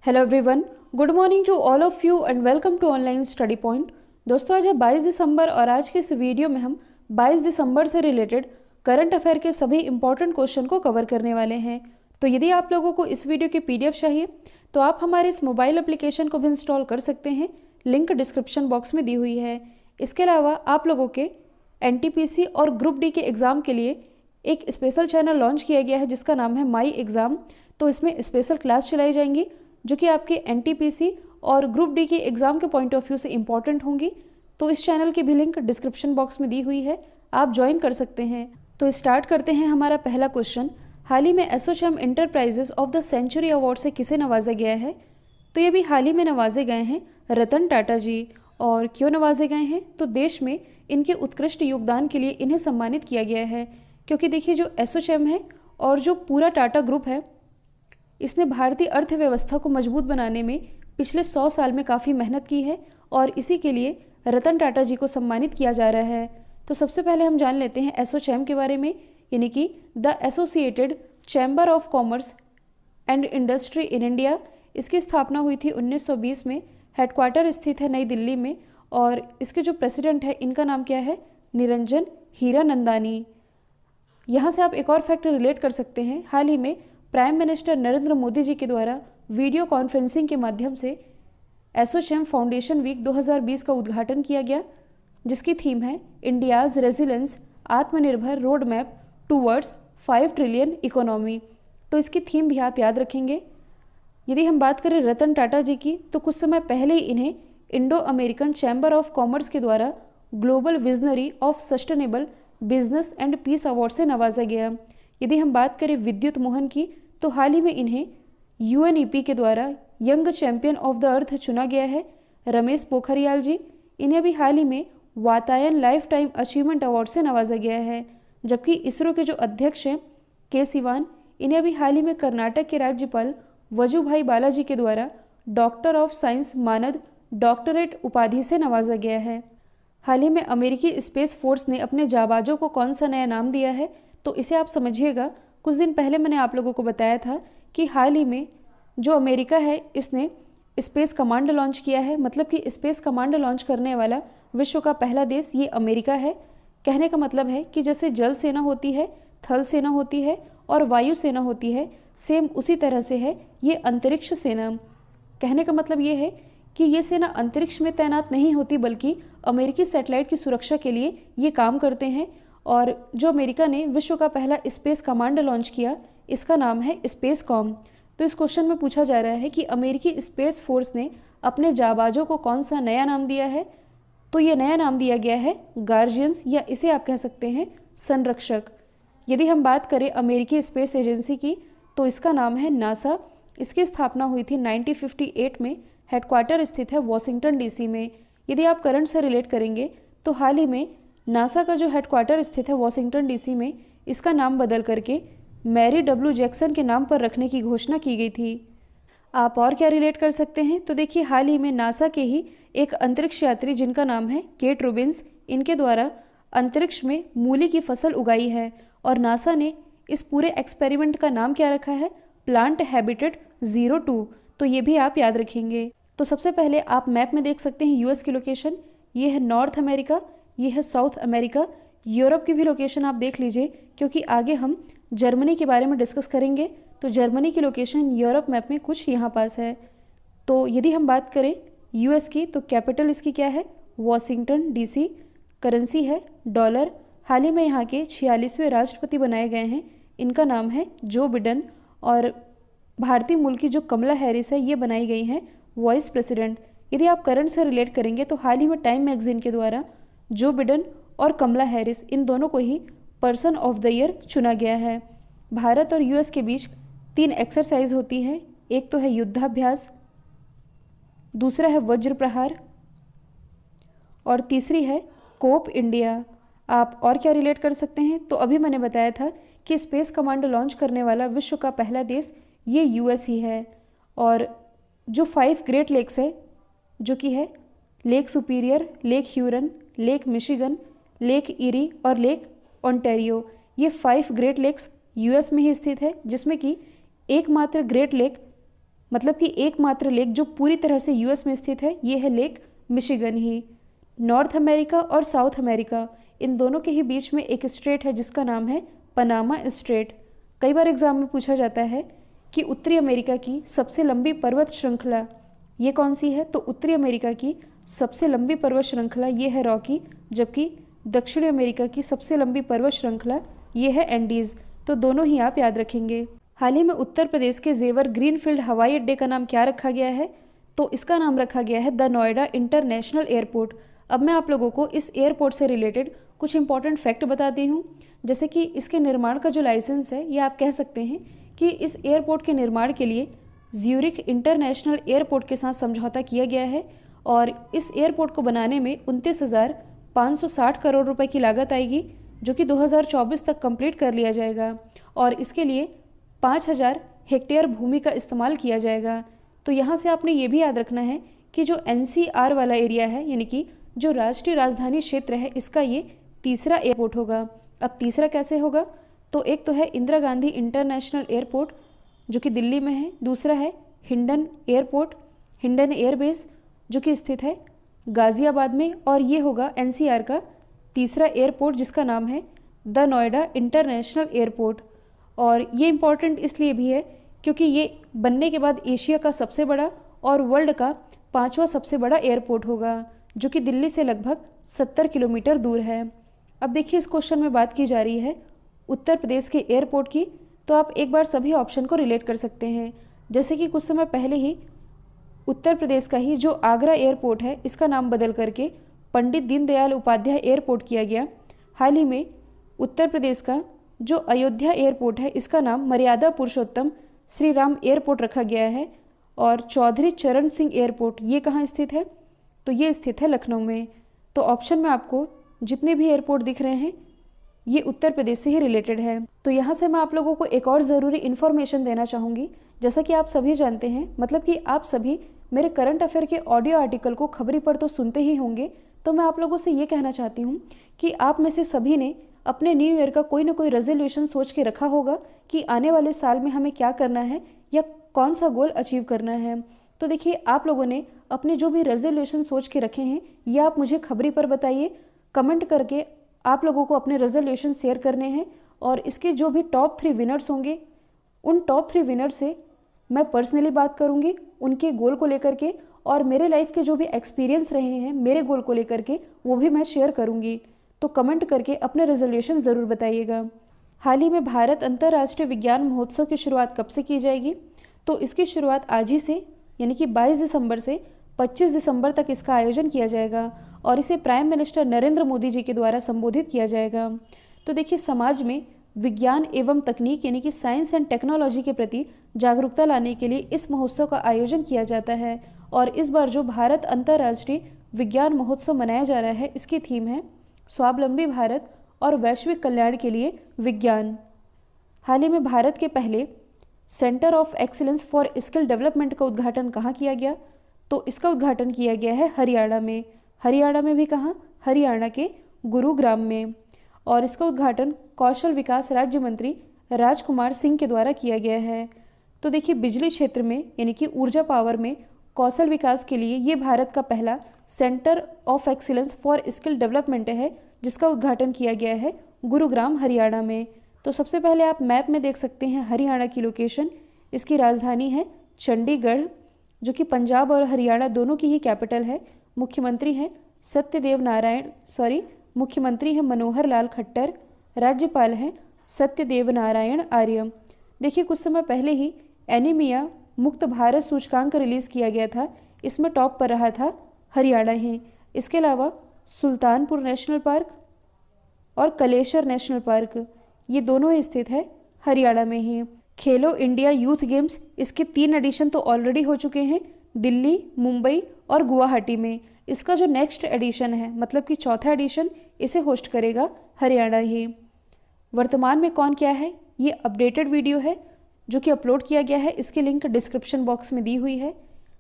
Hello everyone, good morning to all of you and welcome to online study point. दोस्तों, आज है 22 दिसंबर और आज के इस वीडियो में हम 22 दिसंबर से रिलेटेड करंट अफेयर के सभी इंपॉर्टेंट क्वेश्चन को कवर करने वाले हैं। तो यदि आप लोगों को इस वीडियो की पीडीएफ चाहिए तो आप हमारे इस मोबाइल एप्लीकेशन को भी इंस्टॉल कर सकते हैं, लिंक डिस्क्रिप्शन बॉक्स में दी हुई है। इसके अलावा आप लोगों के एनटीपीसी और ग्रुप डी के एग्ज़ाम के लिए एक स्पेशल चैनल लॉन्च किया गया है जिसका नाम है माई एग्ज़ाम। तो इसमें स्पेशल क्लास चलाई जाएंगी जो कि आपके एनटीपीसी और ग्रुप डी के एग्ज़ाम के पॉइंट ऑफ व्यू से इंपॉर्टेंट होंगी। तो इस चैनल की भी लिंक डिस्क्रिप्शन बॉक्स में दी हुई है, आप ज्वाइन कर सकते हैं। तो स्टार्ट करते हैं हमारा पहला क्वेश्चन। हाल ही में ASSOCHAM enterprises of the century award से किसे नवाजा गया है? तो ये भी हाल ही में नवाजे गए हैं रतन टाटा जी। और क्यों नवाजे गए हैं? तो देश में इनके उत्कृष्ट योगदान के लिए इन्हें सम्मानित किया गया है। क्योंकि देखिए, जो एसोचैम है और जो पूरा टाटा ग्रुप है, इसने भारतीय अर्थव्यवस्था को मजबूत बनाने में पिछले 100 साल में काफ़ी मेहनत की है और इसी के लिए रतन टाटा जी को सम्मानित किया जा रहा है। तो सबसे पहले हम जान लेते हैं एसोचैम के बारे में, यानी कि the associated chamber of commerce and industry in India. इसकी स्थापना हुई थी 1920 में। हेडक्वार्टर स्थित है नई दिल्ली में और इसके जो प्रेसिडेंट है इनका नाम क्या है? निरंजन हीरानंदानी। यहाँ से आप एक और फैक्ट रिलेट कर सकते हैं। हाल ही में प्राइम मिनिस्टर नरेंद्र मोदी जी के द्वारा वीडियो कॉन्फ्रेंसिंग के माध्यम से एसोचैम फाउंडेशन वीक 2020 का उद्घाटन किया गया, जिसकी थीम है इंडियाज़ रेजिलेंस आत्मनिर्भर road map towards 5 trillion economy. तो इसकी थीम भी आप याद रखेंगे। यदि हम बात करें रतन टाटा जी की, तो कुछ समय पहले ही इन्हें Indo American chamber of commerce के द्वारा global visionary of sustainable business and peace award से नवाजा गया। यदि हम बात करें विद्युत मोहन की, तो हाल ही में इन्हें यूएनईपी के द्वारा young champion of the earth चुना गया है। रमेश पोखरियाल जी, इन्हें भी हाल ही में Vatayan life time achievement award से नवाजा गया है। जबकि इसरो के जो अध्यक्ष हैं के सिवान, इन्हें भी हाल ही में कर्नाटक के राज्यपाल वजुभाई बालाजी के द्वारा डॉक्टर ऑफ साइंस मानद डॉक्टरेट उपाधि से नवाजा गया है। हाल ही में अमेरिकी स्पेस फोर्स ने अपने जाबाजों को कौन सा नया नाम दिया है? तो इसे आप समझिएगा। कुछ दिन पहले मैंने आप लोगों को बताया था कि हाल ही में जो अमेरिका है इसने स्पेस कमांड लॉन्च किया है। मतलब कि स्पेस कमांड लॉन्च करने वाला विश्व का पहला देश ये अमेरिका है। कहने का मतलब है कि जैसे जल सेना होती है, थल सेना होती है और वायु सेना होती है, सेम उसी तरह से है ये अंतरिक्ष सेना। कहने का मतलब ये है कि ये सेना अंतरिक्ष में तैनात नहीं होती, बल्कि अमेरिकी सैटेलाइट की सुरक्षा के लिए ये काम करते हैं। और जो अमेरिका ने विश्व का पहला स्पेस कमांड लॉन्च किया, इसका नाम है स्पेस कॉम। तो इस क्वेश्चन में पूछा जा रहा है कि अमेरिकी स्पेस फोर्स ने अपने जाबाजों को कौन सा नया नाम दिया है? तो ये नया नाम दिया गया है गार्जियंस, या इसे आप कह सकते हैं संरक्षक। यदि हम बात करें अमेरिकी स्पेस एजेंसी की, तो इसका नाम है नासा। इसकी स्थापना हुई थी 1958 में। हेडक्वार्टर स्थित है वॉशिंगटन डीसी में। यदि आप करंट से रिलेट करेंगे तो हाल ही में नासा का जो हेडक्वार्टर स्थित है वॉशिंगटन डीसी में, इसका नाम बदल करके मैरी डब्ल्यू जैक्सन के नाम पर रखने की घोषणा की गई थी। आप और क्या रिलेट कर सकते हैं? तो देखिए, हाल ही में नासा के ही एक अंतरिक्ष यात्री जिनका नाम है केट रूबिन्स, इनके द्वारा अंतरिक्ष में मूली की फसल उगाई है। और नासा ने इस पूरे एक्सपेरिमेंट का नाम क्या रखा है? Plant habitat 02। तो ये भी आप याद रखेंगे। तो सबसे पहले आप मैप में देख सकते हैं यूएस की लोकेशन, ये है नॉर्थ अमेरिका, ये है साउथ अमेरिका। यूरोप की भी लोकेशन आप देख लीजिए, क्योंकि आगे हम जर्मनी के बारे में डिस्कस करेंगे। तो जर्मनी की लोकेशन यूरोप मैप में कुछ यहाँ पास है। तो यदि हम बात करें यूएस की, तो कैपिटल इसकी क्या है? Washington DC. करेंसी है डॉलर। हाल ही में यहाँ के 46वें राष्ट्रपति बनाए गए हैं, इनका नाम है जो बिडेन। और भारतीय मूल की जो कमला हैरिस है, ये बनाई गई हैं वाइस प्रेसिडेंट। यदि आप करंट से रिलेट करेंगे तो हाल ही में टाइम मैगजीन के द्वारा जो बिडेन और कमला हैरिस, इन दोनों को ही पर्सन ऑफ द ईयर चुना गया है। भारत और यूएस के बीच 3 एक्सरसाइज होती हैं। एक तो है युद्धाभ्यास, दूसरा है वज्र प्रहार और तीसरी है कोप इंडिया। आप और क्या रिलेट कर सकते हैं? तो अभी मैंने बताया था कि स्पेस कमांड लॉन्च करने वाला विश्व का पहला देश ये यूएस ही है। और जो 5 ग्रेट लेक्स है, जो कि है lake Superior, lake Huron, lake Michigan, lake Erie और लेक ओंटारियो, ये 5 ग्रेट लेक्स यूएस में ही स्थित है, जिसमें कि एकमात्र ग्रेट लेक मतलब कि एकमात्र लेक जो पूरी तरह से यूएस में स्थित है ये है लेक मिशिगन ही। नॉर्थ अमेरिका और साउथ अमेरिका इन दोनों के ही बीच में एक स्ट्रेट है जिसका नाम है पनामा स्ट्रेट। कई बार एग्जाम में पूछा जाता है कि उत्तरी अमेरिका की सबसे लंबी पर्वत श्रृंखला ये कौन सी है, तो उत्तरी अमेरिका की सबसे लंबी पर्वत श्रृंखला ये है रॉकी, जबकि दक्षिणी अमेरिका की सबसे लंबी पर्वत श्रृंखला ये है एंडीज़। तो दोनों ही आप याद रखेंगे। हाल ही में उत्तर प्रदेश के जेवर ग्रीनफील्ड हवाई अड्डे का नाम क्या रखा गया है, तो इसका नाम रखा गया है द नोएडा इंटरनेशनल एयरपोर्ट। अब मैं आप लोगों को इस एयरपोर्ट से रिलेटेड कुछ इंपॉर्टेंट फैक्ट बताती हूँ, जैसे कि इसके निर्माण का जो लाइसेंस है ये आप कह सकते हैं कि इस एयरपोर्ट के निर्माण के लिए ज्यूरिख इंटरनेशनल एयरपोर्ट के साथ समझौता किया गया है और इस एयरपोर्ट को बनाने में 29,560 करोड़ रुपए की लागत आएगी, जो कि 2024 तक कंप्लीट कर लिया जाएगा और इसके लिए 5,000 हेक्टेयर भूमि का इस्तेमाल किया जाएगा। तो यहाँ से आपने ये भी याद रखना है कि जो NCR वाला एरिया है, यानी कि जो राष्ट्रीय राजधानी क्षेत्र है, इसका ये तीसरा एयरपोर्ट होगा। अब तीसरा कैसे होगा, तो एक तो है इंदिरा गांधी इंटरनेशनल एयरपोर्ट जो कि दिल्ली में है, दूसरा है हिंडन एयरपोर्ट, हिंडन एयरबेस जो कि स्थित है गाज़ियाबाद में, और ये होगा NCR का तीसरा एयरपोर्ट जिसका नाम है द नोएडा इंटरनेशनल एयरपोर्ट। और ये इम्पॉर्टेंट इसलिए भी है क्योंकि ये बनने के बाद एशिया का सबसे बड़ा और वर्ल्ड का 5वां सबसे बड़ा एयरपोर्ट होगा, जो कि दिल्ली से लगभग 70 किलोमीटर दूर है। अब देखिए इस क्वेश्चन में बात की जा रही है उत्तर प्रदेश के एयरपोर्ट की, तो आप एक बार सभी ऑप्शन को रिलेट कर सकते हैं। जैसे कि कुछ समय पहले ही उत्तर प्रदेश का ही जो आगरा एयरपोर्ट है इसका नाम बदल करके पंडित दीनदयाल उपाध्याय एयरपोर्ट किया गया। हाल ही में उत्तर प्रदेश का जो अयोध्या एयरपोर्ट है इसका नाम मर्यादा पुरुषोत्तम श्री राम एयरपोर्ट रखा गया है। और चौधरी चरण सिंह एयरपोर्ट ये कहाँ स्थित है, तो ये स्थित है लखनऊ में। तो ऑप्शन में आपको जितने भी एयरपोर्ट दिख रहे हैं ये उत्तर प्रदेश से ही रिलेटेड है। तो यहाँ से मैं आप लोगों को एक और ज़रूरी इन्फॉर्मेशन देना चाहूँगी। जैसा कि आप सभी जानते हैं, मतलब कि आप सभी मेरे करंट अफेयर के ऑडियो आर्टिकल को खबरी पर तो सुनते ही होंगे, तो मैं आप लोगों से ये कहना चाहती हूँ कि आप में से सभी ने अपने न्यू ईयर का कोई ना कोई रेजोल्यूशन सोच के रखा होगा कि आने वाले साल में हमें क्या करना है या कौन सा गोल अचीव करना है। तो देखिए आप लोगों ने अपने जो भी रेजोल्यूशन सोच के रखे हैं ये आप मुझे खबरी पर बताइए, कमेंट करके आप लोगों को अपने रेजोल्यूशन शेयर करने हैं और इसके जो भी टॉप 3 विनर्स होंगे उन टॉप 3 विनर से मैं पर्सनली बात करूंगी उनके गोल को लेकर के, और मेरे लाइफ के जो भी एक्सपीरियंस रहे हैं मेरे गोल को लेकर के वो भी मैं शेयर करूंगी। तो कमेंट करके अपने रेजोल्यूशन ज़रूर बताइएगा। हाल ही में भारत अंतर्राष्ट्रीय विज्ञान महोत्सव की शुरुआत कब से की जाएगी, तो इसकी शुरुआत आज ही से यानी कि 22 दिसंबर से 25 दिसंबर तक इसका आयोजन किया जाएगा और इसे प्राइम मिनिस्टर नरेंद्र मोदी जी के द्वारा संबोधित किया जाएगा। तो देखिए समाज में विज्ञान एवं तकनीक यानी कि साइंस एंड टेक्नोलॉजी के प्रति जागरूकता लाने के लिए इस महोत्सव का आयोजन किया जाता है। और इस बार जो भारत अंतर्राष्ट्रीय विज्ञान महोत्सव मनाया जा रहा है इसकी थीम है स्वावलंबी भारत और वैश्विक कल्याण के लिए विज्ञान। हाल ही में भारत के पहले centre of excellence for skill development का उद्घाटन कहाँ किया गया, तो इसका उद्घाटन किया गया है हरियाणा में। हरियाणा में भी कहाँ, हरियाणा के गुरुग्राम में। और इसका उद्घाटन कौशल विकास राज्य मंत्री राजकुमार सिंह के द्वारा किया गया है। तो देखिए बिजली क्षेत्र में यानी कि ऊर्जा पावर में कौशल विकास के लिए ये भारत का पहला centre of excellence for skill development है जिसका उद्घाटन किया गया है गुरुग्राम हरियाणा में। तो सबसे पहले आप मैप में देख सकते हैं हरियाणा की लोकेशन। इसकी राजधानी है चंडीगढ़ जो कि पंजाब और हरियाणा दोनों की ही कैपिटल है। मुख्यमंत्री हैं मुख्यमंत्री हैं मनोहर लाल खट्टर। राज्यपाल हैं सत्यदेव नारायण आर्य। देखिए कुछ समय पहले ही एनीमिया मुक्त भारत सूचकांक रिलीज़ किया गया था, इसमें टॉप पर रहा था हरियाणा ही। इसके अलावा सुल्तानपुर नेशनल पार्क और कलेश्वर नेशनल पार्क ये दोनों ही स्थित है हरियाणा में ही। खेलो इंडिया यूथ गेम्स इसके 3 एडिशन तो ऑलरेडी हो चुके हैं दिल्ली, मुंबई और गुवाहाटी में। इसका जो नेक्स्ट एडिशन है मतलब कि चौथा एडिशन इसे होस्ट करेगा हरियाणा ही। वर्तमान में कौन क्या है ये अपडेटेड वीडियो है जो कि अपलोड किया गया है, इसकी लिंक डिस्क्रिप्शन बॉक्स में दी हुई है।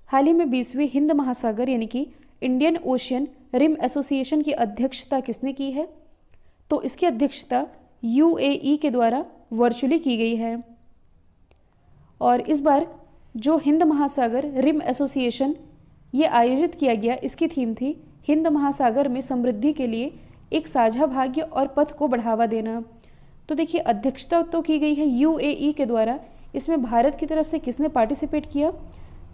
हाल ही में 20वीं हिंद महासागर यानी कि इंडियन ओशियन रिम एसोसिएशन की अध्यक्षता किसने की है, तो इसकी अध्यक्षता UAE के द्वारा वर्चुअली की गई है। और इस बार जो हिंद महासागर रिम एसोसिएशन ये आयोजित किया गया, इसकी थीम थी हिंद महासागर में समृद्धि के लिए एक साझा भाग्य और पथ को बढ़ावा देना। तो देखिए अध्यक्षता तो की गई है यूएई के द्वारा। इसमें भारत की तरफ से किसने पार्टिसिपेट किया?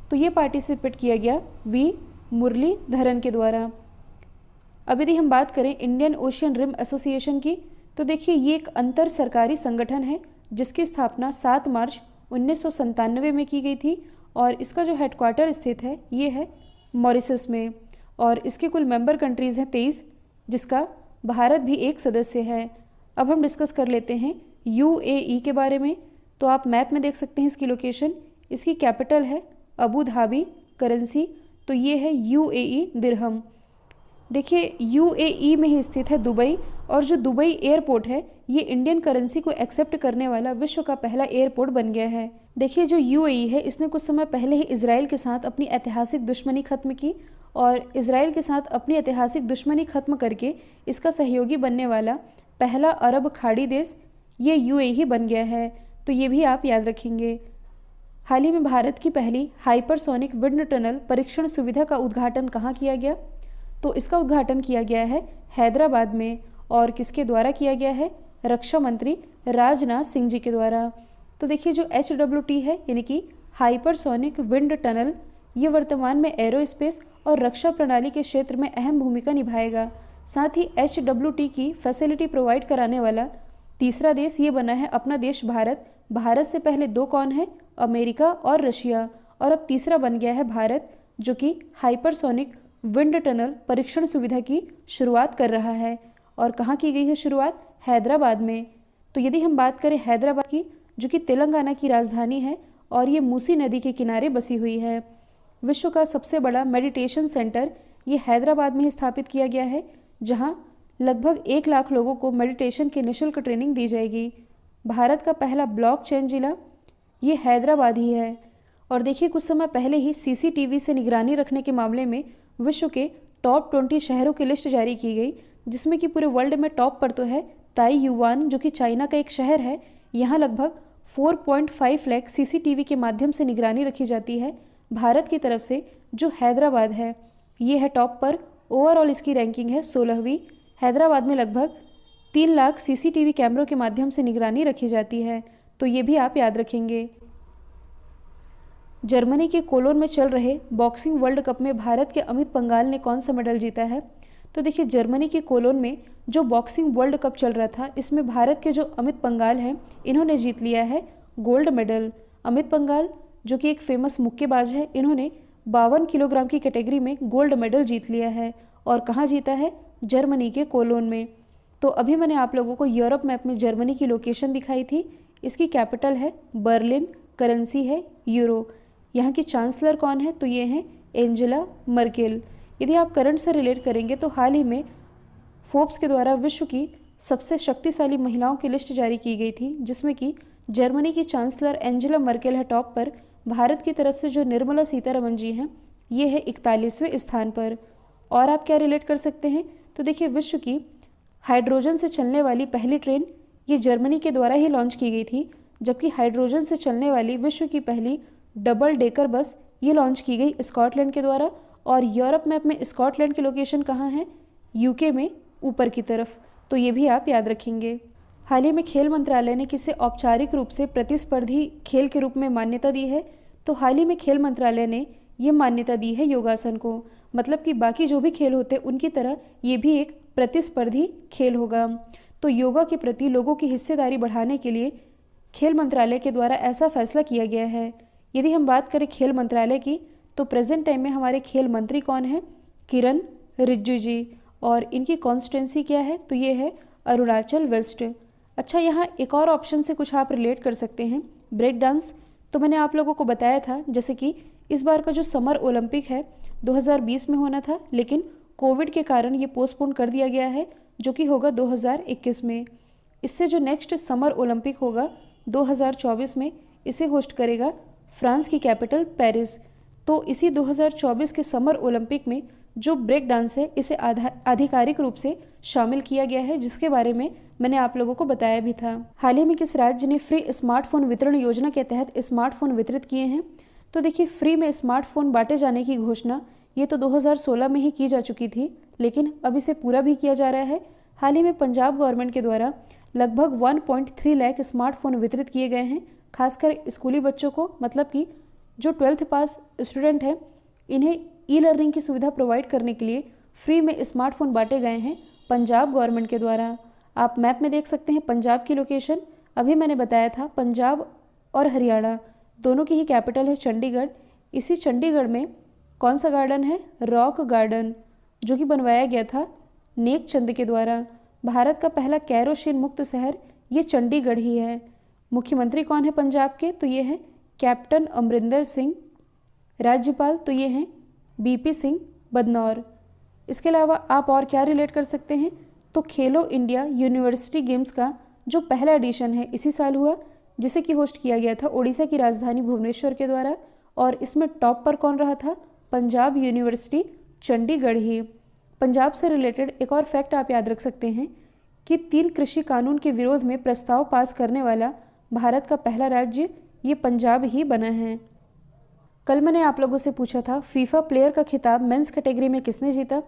तो ये पार्टिसिपेट किया गया वी मुरलीधरन के द्वारा। अब यदि हम बात करें इंडियन ओशियन रिम एसोसिएशन की, तो देखिए ये एक अंतर सरकारी संगठन है जिसकी स्थापना 7 मार्च 1997 में की गई थी और इसका जो हेडक्वार्टर स्थित है ये है मॉरिशस में और इसके कुल मेंबर कंट्रीज़ हैं 23, जिसका भारत भी एक सदस्य है। अब हम डिस्कस कर लेते हैं यूएई के बारे में। तो आप मैप में देख सकते हैं इसकी लोकेशन। इसकी कैपिटल है अबू धाबी, करेंसी तो ये है यूएई दिरहम। देखिए यूएई में ही स्थित है दुबई और जो दुबई एयरपोर्ट है ये इंडियन करेंसी को एक्सेप्ट करने वाला विश्व का पहला एयरपोर्ट बन गया है। देखिए जो यूएई है इसने कुछ समय पहले ही इजराइल के साथ अपनी ऐतिहासिक दुश्मनी खत्म की और इजराइल के साथ अपनी ऐतिहासिक दुश्मनी खत्म करके इसका सहयोगी बनने वाला पहला अरब खाड़ी देश ये यूएई बन गया है। तो ये भी आप याद रखेंगे। हाल ही में भारत की पहली हाइपरसोनिक विंड टनल परीक्षण सुविधा का उद्घाटन कहाँ किया गया? तो इसका उद्घाटन किया गया है हैदराबाद में और किसके द्वारा किया गया है? रक्षा मंत्री राजनाथ सिंह जी के द्वारा। तो देखिए जो HWT है यानी कि हाइपरसोनिक विंड टनल ये वर्तमान में एरोस्पेस और रक्षा प्रणाली के क्षेत्र में अहम भूमिका निभाएगा। साथ ही HWT की फैसिलिटी प्रोवाइड कराने वाला तीसरा देश ये बना है अपना देश भारत। भारत से पहले 2 कौन है? अमेरिका और रशिया और अब तीसरा बन गया है भारत, जो कि हाइपरसोनिक विंड टनल परीक्षण सुविधा की शुरुआत कर रहा है। और कहाँ की गई है शुरुआत? हैदराबाद में। तो यदि हम बात करें हैदराबाद की, जो कि तेलंगाना की राजधानी है और ये मूसी नदी के किनारे बसी हुई है। विश्व का सबसे बड़ा मेडिटेशन सेंटर ये हैदराबाद में ही स्थापित किया गया है, जहाँ लगभग 1 लाख लोगों को मेडिटेशन की निःशुल्क ट्रेनिंग दी जाएगी। भारत का पहला ब्लॉकचेन जिला ये हैदराबाद ही है। और देखिए कुछ समय पहले ही CCTV से निगरानी रखने के मामले में विश्व के टॉप 20 शहरों की लिस्ट जारी की गई, जिसमें कि पूरे वर्ल्ड में टॉप पर तो है ताइयुआन, जो कि चाइना का एक शहर है। यहाँ लगभग 4.5 लाख CCTV के माध्यम से निगरानी रखी जाती है। भारत की तरफ से जो हैदराबाद है ये है टॉप पर। ओवरऑल इसकी रैंकिंग है 16वीं। हैदराबाद में लगभग 3 लाख CCTV कैमरों के माध्यम से निगरानी रखी जाती है। तो ये भी आप याद रखेंगे। जर्मनी के कोलोन में चल रहे बॉक्सिंग वर्ल्ड कप में भारत के अमित पंघाल ने कौन सा मेडल जीता है? तो देखिए जर्मनी के कोलोन में जो बॉक्सिंग वर्ल्ड कप चल रहा था इसमें भारत के जो अमित पंघाल हैं इन्होंने जीत लिया है गोल्ड मेडल। अमित पंघाल जो कि एक फेमस मुक्केबाज है, इन्होंने 52 किलोग्राम की कैटेगरी में गोल्ड मेडल जीत लिया है। और कहाँ जीता है? जर्मनी के कोलोन में। तो अभी मैंने आप लोगों को यूरोप मैप में जर्मनी की लोकेशन दिखाई थी। इसकी कैपिटल है बर्लिन, करेंसी है यूरो। यहाँ की चांसलर कौन है? तो ये हैं एंजेला मर्केल। यदि आप करंट से रिलेट करेंगे तो हाल ही में फोर्ब्स के द्वारा विश्व की सबसे शक्तिशाली महिलाओं की लिस्ट जारी की गई थी, जिसमें कि जर्मनी की चांसलर एंजेला मर्केल है टॉप पर। भारत की तरफ से जो निर्मला सीतारमण जी हैं ये है 41वें स्थान पर। और आप क्या रिलेट कर सकते हैं? तो देखिए विश्व की हाइड्रोजन से चलने वाली पहली ट्रेन ये जर्मनी के द्वारा ही लॉन्च की गई थी, जबकि हाइड्रोजन से चलने वाली विश्व की पहली डबल डेकर बस ये लॉन्च की गई स्कॉटलैंड के द्वारा। और यूरोप मैप में स्कॉटलैंड की लोकेशन कहाँ है? यूके में ऊपर की तरफ। तो ये भी आप याद रखेंगे। हाल ही में खेल मंत्रालय ने किसे औपचारिक रूप से प्रतिस्पर्धी खेल के रूप में मान्यता दी है? तो हाल ही में खेल मंत्रालय ने ये मान्यता दी है योगासन को। मतलब कि बाकी जो भी खेल होते हैं उनकी तरह ये भी एक प्रतिस्पर्धी खेल होगा। तो योगा के प्रति लोगों की हिस्सेदारी बढ़ाने के लिए खेल मंत्रालय के द्वारा ऐसा फैसला किया गया है। यदि हम बात करें खेल मंत्रालय की, तो प्रेजेंट टाइम में हमारे खेल मंत्री कौन है? किरण रिजिजू जी। और इनकी कॉन्स्टिट्यूंसी क्या है? तो ये है अरुणाचल वेस्ट। अच्छा, यहाँ एक और ऑप्शन से कुछ आप रिलेट कर सकते हैं, ब्रेक डांस। तो मैंने आप लोगों को बताया था जैसे कि इस बार का जो समर ओलंपिक है 2020 में होना था, लेकिन कोविड के कारण ये पोस्टपोन कर दिया गया है, जो कि होगा 2021 में। इससे जो नेक्स्ट समर ओलंपिक होगा 2024 में, इसे होस्ट करेगा फ्रांस की कैपिटल पेरिस। तो इसी 2024 के समर ओलंपिक में जो ब्रेक डांस है इसे आधिकारिक रूप से शामिल किया गया है, जिसके बारे में मैंने आप लोगों को बताया भी था। हाल ही में किस राज्य ने फ्री स्मार्टफोन वितरण योजना के तहत स्मार्टफोन वितरित किए हैं? तो देखिए, फ्री में स्मार्टफोन बांटे जाने की घोषणा ये तो 2016 में ही की जा चुकी थी, लेकिन अब इसे पूरा भी किया जा रहा है। हाल ही में पंजाब गवर्नमेंट के द्वारा लगभग 1.3 लाख स्मार्टफोन वितरित किए गए हैं, खासकर स्कूली बच्चों को, मतलब कि जो 12th पास स्टूडेंट हैं, इन्हें ई लर्निंग की सुविधा प्रोवाइड करने के लिए फ्री में स्मार्टफोन बांटे गए हैं पंजाब गवर्नमेंट के द्वारा। आप मैप में देख सकते हैं पंजाब की लोकेशन। अभी मैंने बताया था पंजाब और हरियाणा दोनों की ही कैपिटल है चंडीगढ़। इसी चंडीगढ़ में कौन सा गार्डन है? रॉक गार्डन, जो कि बनवाया गया था नेक चंद के द्वारा। भारत का पहला केरोसिन मुक्त शहर ये चंडीगढ़ ही है। मुख्यमंत्री कौन है पंजाब के? तो ये हैं कैप्टन अमरिंदर सिंह। राज्यपाल तो ये हैं बीपी सिंह बदनौर। इसके अलावा आप और क्या रिलेट कर सकते हैं? तो खेलो इंडिया यूनिवर्सिटी गेम्स का जो पहला एडिशन है इसी साल हुआ, जिसे कि होस्ट किया गया था उड़ीसा की राजधानी भुवनेश्वर के द्वारा, और इसमें टॉप पर कौन रहा था? पंजाब यूनिवर्सिटी चंडीगढ़ ही। पंजाब से रिलेटेड एक और फैक्ट आप याद रख सकते हैं कि 3 कृषि कानून के विरोध में प्रस्ताव पास करने वाला भारत का पहला राज्य ये पंजाब ही बना है। कल मैंने आप लोगों से पूछा था फीफा प्लेयर का खिताब मेंस कैटेगरी में किसने जीता?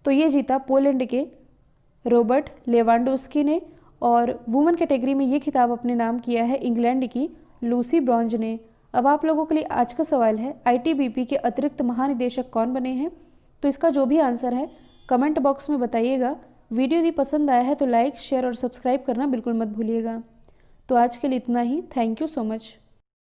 तो ये जीता पोलैंड के रॉबर्ट लेवांडोस्की ने, और वुमेन कैटेगरी में ये खिताब अपने नाम किया है इंग्लैंड की लूसी ब्रॉन्ज ने। अब आप लोगों के लिए आज का सवाल है, आईटीबीपी के अतिरिक्त महानिदेशक कौन बने हैं? तो इसका जो भी आंसर है कमेंट बॉक्स में बताइएगा। वीडियो यदि पसंद आया है तो लाइक, शेयर और सब्सक्राइब करना बिल्कुल मत भूलिएगा। तो आज के लिए इतना ही। Thank you so much.